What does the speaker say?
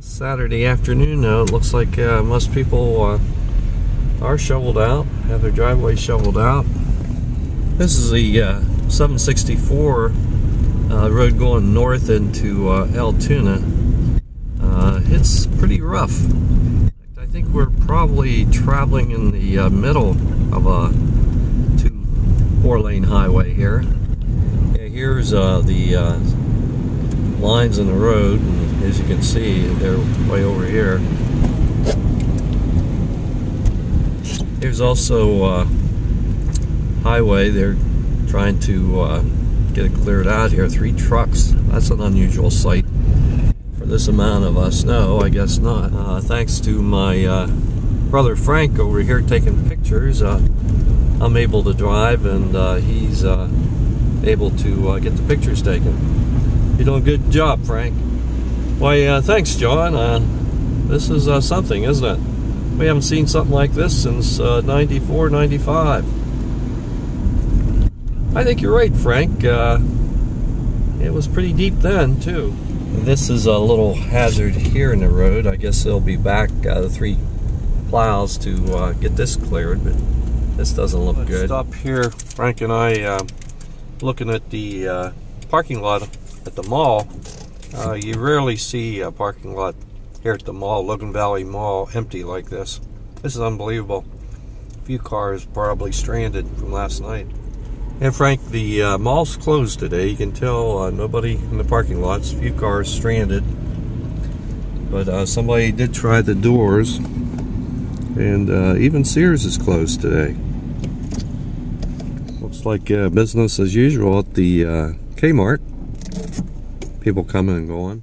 Saturday afternoon now. It looks like most people are shoveled out, have their driveway shoveled out. This is the 764 road going north into Altoona. It's pretty rough. I think we're probably traveling in the middle of a 4-lane highway here. Yeah, here's the lines in the road, and as you can see, they're way over here. There's also highway. They're trying to get it cleared out here. 3 trucks. That's an unusual sight for this amount of snow. I guess not. Thanks to my brother Frank over here taking pictures, I'm able to drive, and he's able to get the pictures taken. You're doing a good job, Frank. Why, thanks, John. This is something, isn't it? We haven't seen something like this since 94, 95. I think you're right, Frank. It was pretty deep then, too. This is a little hazard here in the road. I guess they'll be back, the 3 plows to get this cleared, but this doesn't look good. Stop here, Frank and I, looking at the parking lot at the mall. You rarely see a parking lot here at the mall, Logan Valley Mall, empty like this. This is unbelievable. A few cars probably stranded from last night. And Frank, the mall's closed today. You can tell nobody in the parking lots, a few cars stranded. But somebody did try the doors, and even Sears is closed today. Looks like business as usual at the Kmart. People coming and going.